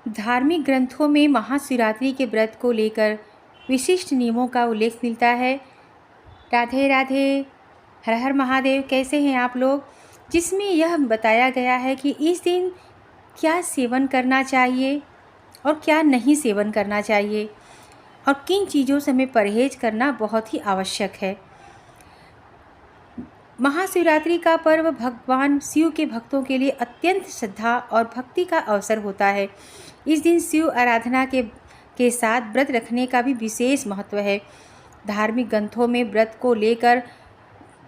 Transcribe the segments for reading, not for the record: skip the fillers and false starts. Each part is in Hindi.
धार्मिक ग्रंथों में महाशिवरात्रि के व्रत को लेकर विशिष्ट नियमों का उल्लेख मिलता है। राधे राधे, हर हर महादेव। कैसे हैं आप लोग? जिसमें यह बताया गया है कि इस दिन क्या सेवन करना चाहिए और क्या नहीं सेवन करना चाहिए और किन चीज़ों से हमें परहेज करना बहुत ही आवश्यक है। महाशिवरात्रि का पर्व भगवान शिव के भक्तों के लिए अत्यंत श्रद्धा और भक्ति का अवसर होता है। इस दिन शिव आराधना के साथ व्रत रखने का भी विशेष महत्व है। धार्मिक ग्रंथों में व्रत को लेकर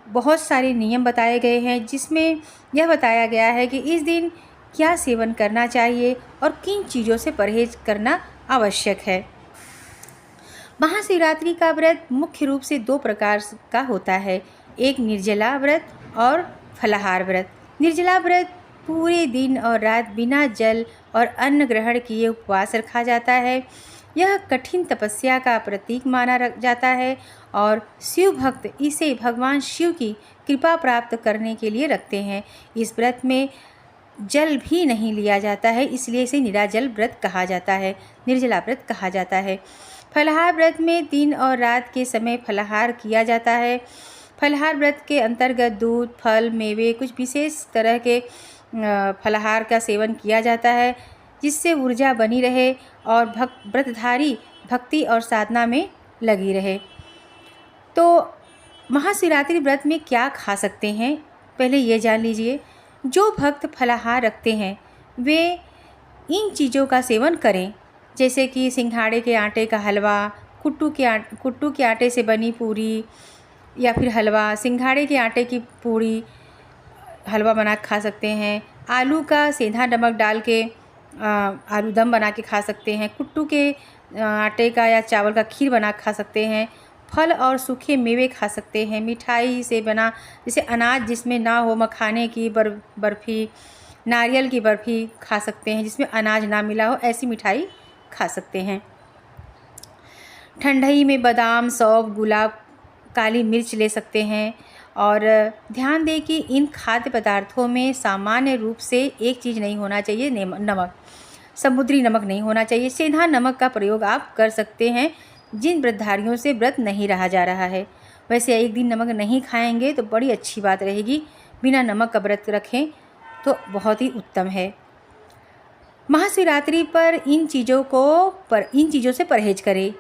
बहुत सारे नियम बताए गए हैं, जिसमें यह बताया गया है कि इस दिन क्या सेवन करना चाहिए और किन चीज़ों से परहेज करना आवश्यक है। महाशिवरात्रि का व्रत मुख्य रूप से 2 प्रकार का होता है, एक निर्जला व्रत और फलाहार व्रत। निर्जला व्रत पूरे दिन और रात बिना जल और अन्न ग्रहण किए उपवास रखा जाता है। यह कठिन तपस्या का प्रतीक माना जाता है और शिव भक्त इसे भगवान शिव की कृपा प्राप्त करने के लिए रखते हैं। इस व्रत में जल भी नहीं लिया जाता है, इसलिए इसे निराजल व्रत कहा जाता है, निर्जला व्रत कहा जाता है। फलाहार व्रत में दिन और रात के समय फलाहार किया जाता है। फलाहार व्रत के अंतर्गत दूध, फल, मेवे, कुछ विशेष तरह के फलाहार का सेवन किया जाता है, जिससे ऊर्जा बनी रहे और व्रतधारी भक्ति और साधना में लगी रहे। तो महाशिवरात्रि व्रत में क्या खा सकते हैं, पहले ये जान लीजिए। जो भक्त फलाहार रखते हैं वे इन चीज़ों का सेवन करें, जैसे कि सिंघाड़े के आटे का हलवा, कुट्टू के आटे से बनी पूरी या फिर हलवा, सिंघाड़े के आटे की पूरी हलवा बना के खा सकते हैं। आलू का सेंधा नमक डाल के आलू दम बना के खा सकते हैं। कुट्टू के आटे का या चावल का खीर बना के खा सकते हैं। फल और सूखे मेवे खा सकते हैं। मिठाई से बना, जैसे अनाज जिसमें ना हो, मखाने की बर्फ़ी, नारियल की बर्फ़ी खा सकते हैं जिसमें अनाज ना मिला हो, ऐसी मिठाई खा सकते हैं। ठंडई में बादाम, सौंफ, गुलाब, काली मिर्च ले सकते हैं। और ध्यान दें कि इन खाद्य पदार्थों में सामान्य रूप से एक चीज़ नहीं होना चाहिए, नमक। समुद्री नमक नहीं होना चाहिए। सेंधा नमक का प्रयोग आप कर सकते हैं जिन व्रतधारियों से व्रत नहीं रहा जा रहा है। वैसे एक दिन नमक नहीं खाएंगे तो बड़ी अच्छी बात रहेगी, बिना नमक का व्रत रखें तो बहुत ही उत्तम है। महाशिवरात्रि पर इन चीज़ों से परहेज करें।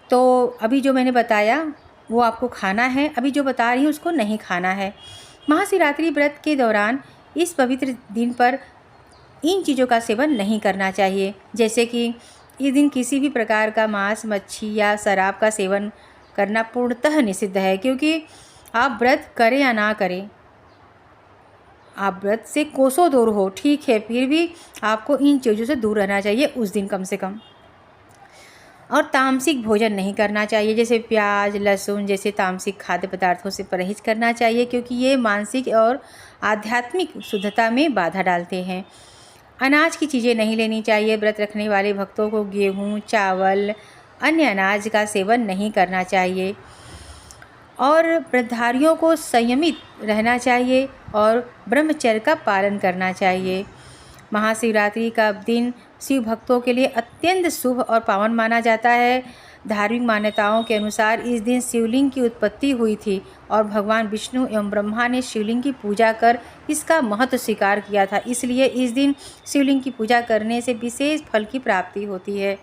तो अभी जो मैंने बताया वो आपको खाना है, अभी जो बता रही हूँ उसको नहीं खाना है। महाशिवरात्रि व्रत के दौरान इस पवित्र दिन पर इन चीज़ों का सेवन नहीं करना चाहिए, जैसे कि इस दिन किसी भी प्रकार का मांस, मच्छी या शराब का सेवन करना पूर्णतः निषिद्ध है। क्योंकि आप व्रत करें या ना करें, आप व्रत से कोसों दूर हो, ठीक है, फिर भी आपको इन चीज़ों से दूर रहना चाहिए उस दिन कम से कम। और तामसिक भोजन नहीं करना चाहिए, जैसे प्याज, लहसुन जैसे तामसिक खाद्य पदार्थों से परहेज करना चाहिए, क्योंकि ये मानसिक और आध्यात्मिक शुद्धता में बाधा डालते हैं। अनाज की चीज़ें नहीं लेनी चाहिए। व्रत रखने वाले भक्तों को गेहूँ, चावल, अन्य अनाज का सेवन नहीं करना चाहिए। और व्रतधारियों को संयमित रहना चाहिए और ब्रह्मचर्य का पालन करना चाहिए। महाशिवरात्रि का दिन शिव भक्तों के लिए अत्यंत शुभ और पावन माना जाता है। धार्मिक मान्यताओं के अनुसार इस दिन शिवलिंग की उत्पत्ति हुई थी और भगवान विष्णु एवं ब्रह्मा ने शिवलिंग की पूजा कर इसका महत्व स्वीकार किया था। इसलिए इस दिन शिवलिंग की पूजा करने से विशेष फल की प्राप्ति होती है।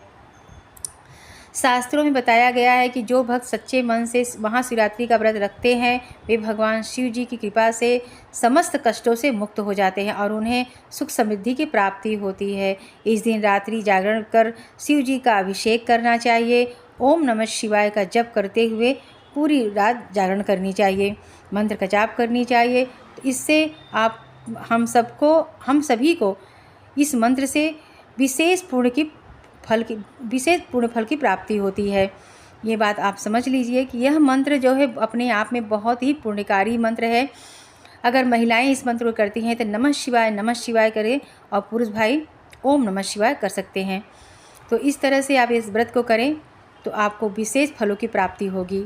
शास्त्रों में बताया गया है कि जो भक्त सच्चे मन से महाशिवरात्रि का व्रत रखते हैं वे भगवान शिव जी की कृपा से समस्त कष्टों से मुक्त हो जाते हैं और उन्हें सुख समृद्धि की प्राप्ति होती है। इस दिन रात्रि जागरण कर शिव जी का अभिषेक करना चाहिए। ओम नमः शिवाय का जप करते हुए पूरी रात जागरण करनी चाहिए, मंत्र का जाप करनी चाहिए। तो इससे हम सभी को इस मंत्र से विशेष पूर्ण फल की प्राप्ति होती है। ये बात आप समझ लीजिए कि यह मंत्र जो है अपने आप में बहुत ही पुण्यकारी मंत्र है। अगर महिलाएं इस मंत्र को करती हैं तो नमः शिवाय करें और पुरुष भाई ओम नमः शिवाय कर सकते हैं। तो इस तरह से आप इस व्रत को करें तो आपको विशेष फलों की प्राप्ति होगी।